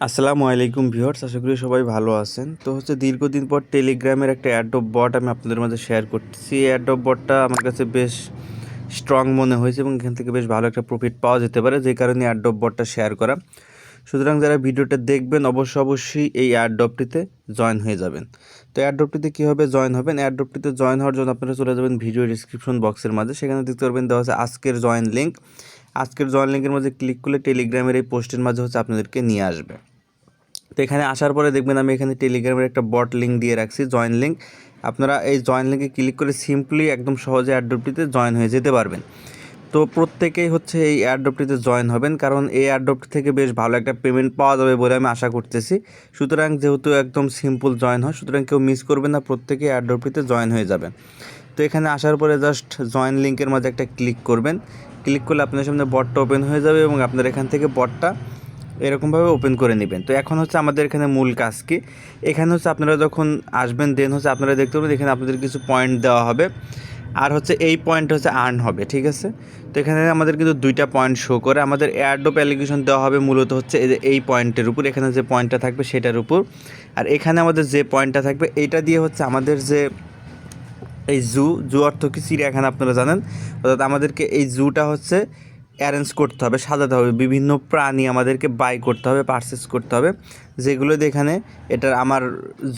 আসসালামু আলাইকুম ভিউয়ার্স, আশা করি সবাই ভালো আছেন। তো দীর্ঘদিন পর টেলিগ্রামের একটা অ্যাডোব বট আমি আপনাদের মাঝে শেয়ার করতেছি। এই অ্যাডোব বটটা আমার কাছে বেশ স্ট্রং মনে হয়েছে এবং এখান থেকে বেশ ভালো একটা প্রফিট পাওয়া যেতে পারে, যে কারণে অ্যাডোব বটটা শেয়ার করা। সুতরাং যারা ভিডিওটা দেখবেন অবশ্যই এই অ্যাডোবটিতে জয়েন হয়ে যাবেন। তো অ্যাডোবটিতে কীভাবে জয়েন হবেন? অ্যাডোবটিতে জয়েন হওয়ার জন্য আপনারা চলে যাবেন ভিডিও ডিসক্রিপশন বক্সের মাঝে, সেখানে দেখতে পারবেন দেওয়া আছে আজকের জয়েন লিঙ্ক। আজকের জয়েন লিঙ্কের মাঝে ক্লিক করলে টেলিগ্রামের এই পোস্টের মাঝে আপনাদেরকে নিয়ে আসবে। তো এখানে আসার পরে দেখবেন আমি এখানে টেলিগ্রামের একটা বট লিঙ্ক দিয়ে রাখছি, জয়েন লিঙ্ক। আপনারা এই জয়েন লিঙ্কে ক্লিক করে সিম্পলি একদম সহজে অ্যাডোবটিতে জয়েন হয়ে যেতে পারবেন। তো প্রত্যেকেই এই অ্যাডোবটিতে জয়েন হবেন, কারণ এই অ্যাডোবটি থেকে বেশ ভালো একটা পেমেন্ট পাওয়া যাবে বলে আমি আশা করতেছি। সুতরাং যেহেতু একদম সিম্পল জয়েন হয়, সুতরাং কেউ মিস করবেন না, প্রত্যেকেই অ্যাডোবটিতে জয়েন হয়ে যাবেন। তো এখানে আসার পরে জাস্ট জয়েন লিঙ্কের মাঝে একটা ক্লিক করবেন। ক্লিক করলে আপনার সামনে বটটা ওপেন হয়ে যাবে এবং আপনার এখান থেকে বটটা এরকমভাবে ওপেন করে নেবেন। তো এখন আমাদের এখানে মূল কাজ কি, এখানে আপনারা যখন আসবেন দেন আপনারা দেখতে পাবেন এখানে আপনাদের কিছু পয়েন্ট দেওয়া হবে, আর এই পয়েন্ট আর্ন হবে, ঠিক আছে। তো এখানে আমাদের কিন্তু দুইটা পয়েন্ট শো করে, আমাদের অ্যাডোব অ্যালিগেশন দেওয়া হবে মূলত এই পয়েন্টের উপর, এখানে যে পয়েন্টটা থাকবে সেটার উপর। আর এখানে আমাদের যে পয়েন্টটা থাকবে এইটা দিয়ে আমাদের যে এই জু অর্থ কি চিড়িয়াখানা, আপনারা জানেন। অর্থাৎ আমাদেরকে এই জুটা অ্যারেঞ্জ করতে হবে, সাজাতে হবে, বিভিন্ন প্রাণী আমাদেরকে বাই করতে হবে, পারচেস করতে হবে, যেগুলো এখানে এটার আমার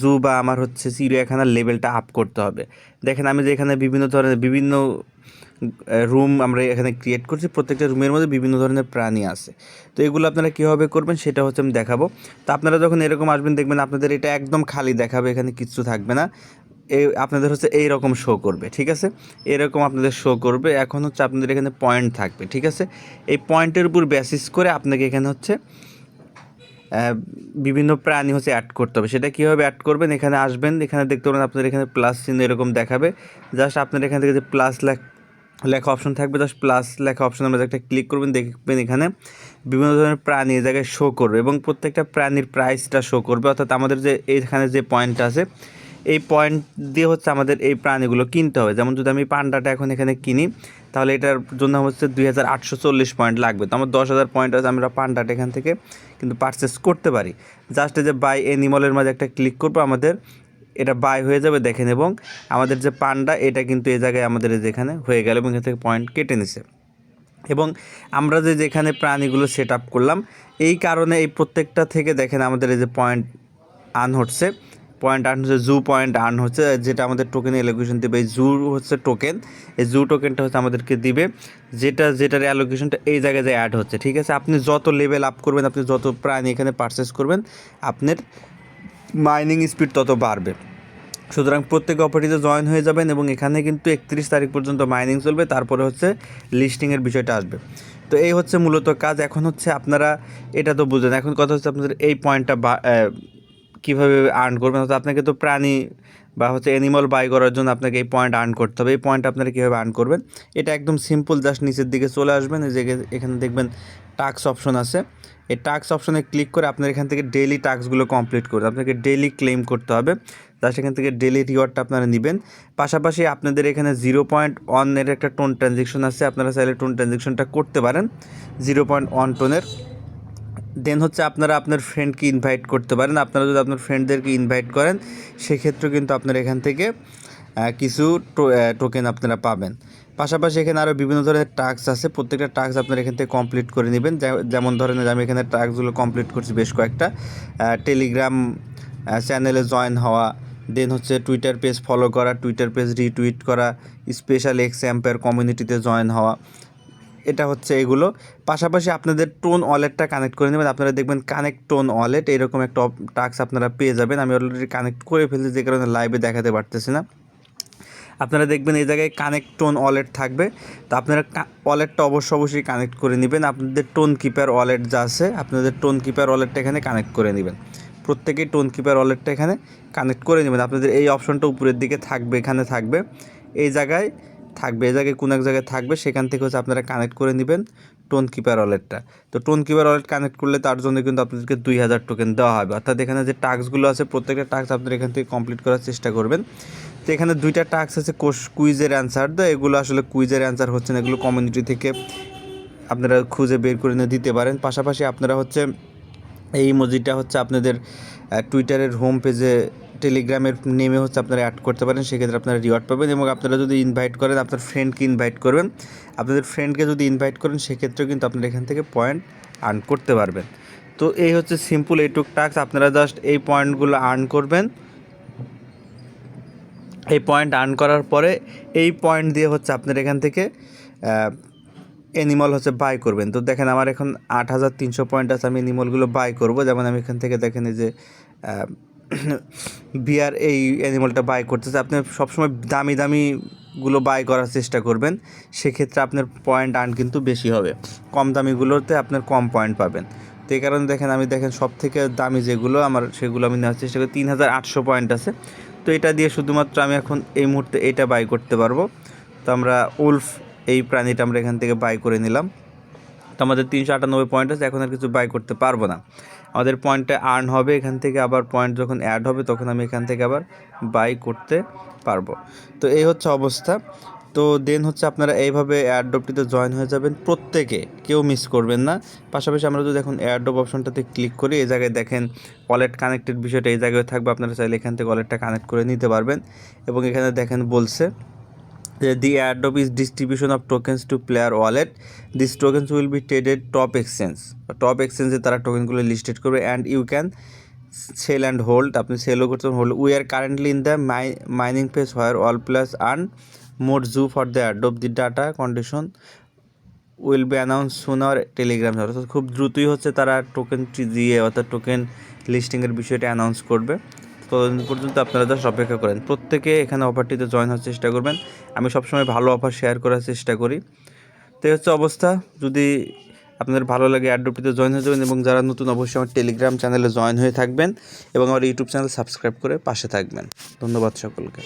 জু বা আমার চিড়িয়াখানার লেভেলটা আপ করতে হবে। দেখেন আমি যে এখানে বিভিন্ন ধরনের বিভিন্ন রুম আমরা এখানে ক্রিয়েট করছি, প্রত্যেকটা রুমের মধ্যে বিভিন্ন ধরনের প্রাণী আছে। তো এগুলো আপনারা কীভাবে করবেন সেটা আমি দেখাবো। তো আপনারা যখন এরকম আসবেন দেখবেন আপনাদের এটা একদম খালি দেখাবে, এখানে কিচ্ছু থাকবে না। আপনাদের এই রকম শো করবে, ঠিক আছে, এরকম আপনাদের শো করবে। এখন আপনাদের এখানে পয়েন্ট থাকবে, ঠিক আছে। এই পয়েন্টের উপর বেসিস করে আপনাকে এখানে বিভিন্ন প্রাণী অ্যাড করতে হবে। সেটা কীভাবে অ্যাড করবেন, এখানে আসবেন, এখানে দেখতে পাবেন আপনাদের এখানে প্লাস চিহ্ন এরকম দেখাবে। জাস্ট আপনার এখান থেকে যে প্লাস লেখা অপশন থাকবে, জাস্ট প্লাস লেখা অপশনের মধ্যে একটা ক্লিক করবেন, দেখবেন এখানে বিভিন্ন ধরনের প্রাণী এই জায়গায় শো করবে এবং প্রত্যেকটা প্রাণীর প্রাইসটা শো করবে। অর্থাৎ আমাদের যে এইখানে যে পয়েন্ট আছে, এই পয়েন্ট দিয়ে আমাদের এই প্রাণীগুলো কিনতে হবে। যেমন যদি আমি পান্ডাটা এখন এখানে কিনি, তাহলে এটার জন্য 2840 পয়েন্ট লাগবে। তো আমার 10,000 পয়েন্ট আছে, আমরা পান্ডাটা এখান থেকে কিন্তু পারচেস করতে পারি। জাস্ট এই যে বাই অ্যানিমালের মাঝে একটা ক্লিক করবো, আমাদের এটা বাই হয়ে যাবে দেখেন, এবং আমাদের যে পান্ডা এটা কিন্তু এই জায়গায় আমাদের যেখানে হয়ে গেল এবং এখান থেকে পয়েন্ট কেটে নিছে। এবং আমরা যেখানে প্রাণীগুলো সেট আপ করলাম, এই কারণে এই প্রত্যেকটা থেকে দেখেন আমাদের এই যে পয়েন্ট আর্ন হচ্ছে, জু পয়েন্ট আর্ন হচ্ছে, যেটা আমাদের টোকেন অ্যালোকেশন দেবে। এই জু টোকেন, এই জু টোকেনটা আমাদেরকে দিবে, যেটার অ্যালোকেশনটা এই জায়গায় অ্যাড হচ্ছে, ঠিক আছে। আপনি যত লেভেল আপ করবেন, আপনি যত প্রাণী এখানে পারচেস করবেন, আপনার মাইনিং স্পিড তত বাড়বে। সুতরাং প্রত্যেক অপারেটিতে জয়েন হয়ে যাবেন এবং এখানে কিন্তু 31 তারিখ পর্যন্ত মাইনিং চলবে, তারপরে লিস্টিংয়ের বিষয়টা আসবে। তো এই মূলত কাজ। এখন আপনারা এটা তো বুঝেন, এখন কথা আপনাদের এই পয়েন্টটা কীভাবে আর্ন করবেন। আপনাকে তো প্রাণী বা অ্যানিমাল বাই করার জন্য আপনাকে এই পয়েন্ট আর্ন করতে হবে। এই পয়েন্ট আপনারা কীভাবে আর্ন করবেন, এটা একদম সিম্পল। জাস্ট নিচের দিকে চলে আসবেন, এই জায়গায় এখানে দেখবেন টাস্ক অপশন আছে। এই টাস্ক অপশনে ক্লিক করে আপনার এখান থেকে ডেইলি টাস্কগুলো কমপ্লিট করতে, আপনাকে ডেইলি ক্লেম করতে হবে। জাস্ট এখান থেকে ডেইলি রিওয়ার্ডটা আপনারা নেবেন। পাশাপাশি আপনাদের এখানে 0.1 একটা টোন ট্রানজেকশন আছে, আপনারা চাইলে টোন ট্রানজেকশনটা করতে পারেন 0.1 টোনের। দেন আপনারা আপনার ফ্রেন্ডকে ইনভাইট করতে পারেন। আপনারা যদি আপনার ফ্রেন্ডদেরকে ইনভাইট করেন, সেক্ষেত্রে কিন্তু আপনারা এখান থেকে কিছু টোকেন আপনারা পাবেন। পাশাপাশি এখানে আরও বিভিন্ন ধরনের টাস্ক আছে, প্রত্যেকটা টাস্ক আপনারা এখান থেকে কমপ্লিট করে নেবেন। যেমন ধরেন আমি এখানে টাস্কগুলো কমপ্লিট করছি বেশ কয়েকটা। টেলিগ্রাম চ্যানেলে জয়েন হওয়া, দেন টুইটার পেজ ফলো করা, টুইটার পেজ রিটুইট করা, স্পেশাল এক্স অ্যাম্পের কমিউনিটিতে জয়েন হওয়া, এটা এগুলো। পাশাপাশি আপনাদের টোন ওয়ালেটটা কানেক্ট করে নেবেন। আপনারা দেখবেন কানেক্ট টোন ওয়ালেট, এরকম একটা টাস্ক আপনারা পেয়ে যাবেন। আমি অলরেডি কানেক্ট করে ফেলছি, যে কারণে লাইভে দেখাতে পারতেছি না। আপনারা দেখবেন এই জায়গায় কানেক্ট টোন ওয়ালেট থাকবে। তো আপনারা ওয়ালেটটা অবশ্যই কানেক্ট করে নেবেন। আপনাদের টোন কিপার ওয়ালেট যা আছে, আপনাদের টোন কিপার ওয়ালেটটা এখানে কানেক্ট করে নেবেন। প্রত্যেকেই টোন কিপার ওয়ালেটটা এখানে কানেক্ট করে নেবেন। আপনাদের এই অপশনটা উপরের দিকে থাকবে, এখানে থাকবে, এই জায়গায় থাকবে, এই জায়গায় কোনো এক জায়গায় থাকবে, সেখান থেকে আপনারা কানেক্ট করে নেবেন টোন কিপার ওয়ালেটটা। তো টোন কিপার ওয়ালেট কানেক্ট করলে তার জন্য কিন্তু আপনাদেরকে 2000 টোকেন দেওয়া হবে। অর্থাৎ এখানে যে টাস্কগুলো আছে, প্রত্যেকটা টাস্ক আপনারা এখান থেকে কমপ্লিট করার চেষ্টা করবেন। তো এখানে দুইটা টাস্ক আছে কুইজের অ্যান্সার, তো এগুলো আসলে কুইজের অ্যান্সার হচ্ছে না, এগুলো কমিউনিটি থেকে আপনারা খুঁজে বের করে দিতে পারেন। পাশাপাশি আপনারা এই ইমোজিটা হচ্ছে আপনাদের টুইটারের হোম পেজে টেলিগ্রামের নেমে হচ্ছে আপনারা অ্যাড করতে পারেন, সেক্ষেত্রে আপনারা রিওয়ার্ড পাবেন। এবং আপনারা যদি ইনভাইট করেন, আপনার ফ্রেন্ডকে ইনভাইট করবেন, আপনাদের ফ্রেন্ডকে যদি ইনভাইট করেন সেক্ষেত্রেও কিন্তু আপনারা এখান থেকে পয়েন্ট আর্ন করতে পারবেন। তো এই হচ্ছে সিম্পল এইটুক টাস্ক, আপনারা জাস্ট এই পয়েন্টগুলো আর্ন করবেন। এই পয়েন্ট আর্ন করার পরে এই পয়েন্ট দিয়ে হচ্ছে আপনারা এখান থেকে অ্যানিমাল হচ্ছে বাই করবেন। তো দেখেন আমার এখন 8300 পয়েন্ট আছে, আমি অ্যানিমালগুলো বাই করব। যেমন আমি এখান থেকে দেখেন এই যে বিয়ার এই অ্যানিমালটা বাই করতেছে। আপনি সবসময় দামি দামিগুলো বাই করার চেষ্টা করবেন, সেক্ষেত্রে আপনার পয়েন্ট আর্ন কিন্তু বেশি হবে। কম দামিগুলোতে আপনার কম পয়েন্ট পাবেন। তো এই কারণে দেখেন আমি সব থেকে দামি যেগুলো আমার সেগুলো আমি নেওয়ার চেষ্টা করি। 3800 পয়েন্ট আছে, তো এটা দিয়ে শুধুমাত্র আমি এখন এই মুহূর্তে এটা বাই করতে পারবো। তো আমরা উলফ এই প্রাণীটা আমরা এখান থেকে বাই করে নিলাম। তো আমাদের 398 পয়েন্ট আছে, এখন আর কিছু বাই করতে পারবো না। আমাদের পয়েন্টটা আর্ন হবে এখান থেকে, আবার পয়েন্ট যখন অ্যাড হবে তখন আমি এখান থেকে আবার বাই করতে পারবো। তো এই হচ্ছে অবস্থা। তো দেন হচ্ছে আপনারা এইভাবে এয়ারড্রপটিতে জয়েন হয়ে যাবেন, প্রত্যেকে, কেউ মিস করবেন না। পাশাপাশি আমরা যদি এখন এয়ারড্রপ অপশনটাতে ক্লিক করি, এই জায়গায় দেখেন ওয়ালেট কানেক্টেড বিষয়টা এই জায়গায় থাকবে। আপনারা চাইলে এখান থেকে ওয়ালেটটা কানেক্ট করে নিতে পারবেন। এবং এখানে দেখেন বলছে the airdrop is distribution of tokens to player wallet. These tokens will be traded top exchange তারা টোকেনগুলো লিস্টেড করবে, and you can sell and hold, আপনি সেলও করতে hold. We are currently in the mining phase where all plus earn more জু for the airdrop, the data condition will be announce soon our Telegram. অর্থাৎ খুব দ্রুতই হচ্ছে তারা টোকেনটি দিয়ে, অর্থাৎ টোকেন লিস্টিংয়ের বিষয়টা অ্যানাউন্স করবে। ততদিন পর্যন্ত আপনারা জাস্ট অপেক্ষা করেন। প্রত্যেকে এখানে অফারটিতে জয়েন হওয়ার চেষ্টা করবেন। আমি সবসময় ভালো অফার শেয়ার করার চেষ্টা করি। তো এই হচ্ছে অবস্থা। যদি আপনাদের ভালো লাগে এয়ারড্রপটিতে জয়েন হয়ে যাবেন, এবং যারা নতুন অবশ্যই আমার টেলিগ্রাম চ্যানেলে জয়েন হয়ে থাকবেন এবং আমার ইউটিউব চ্যানেল সাবস্ক্রাইব করে পাশে থাকবেন। ধন্যবাদ সকলকে।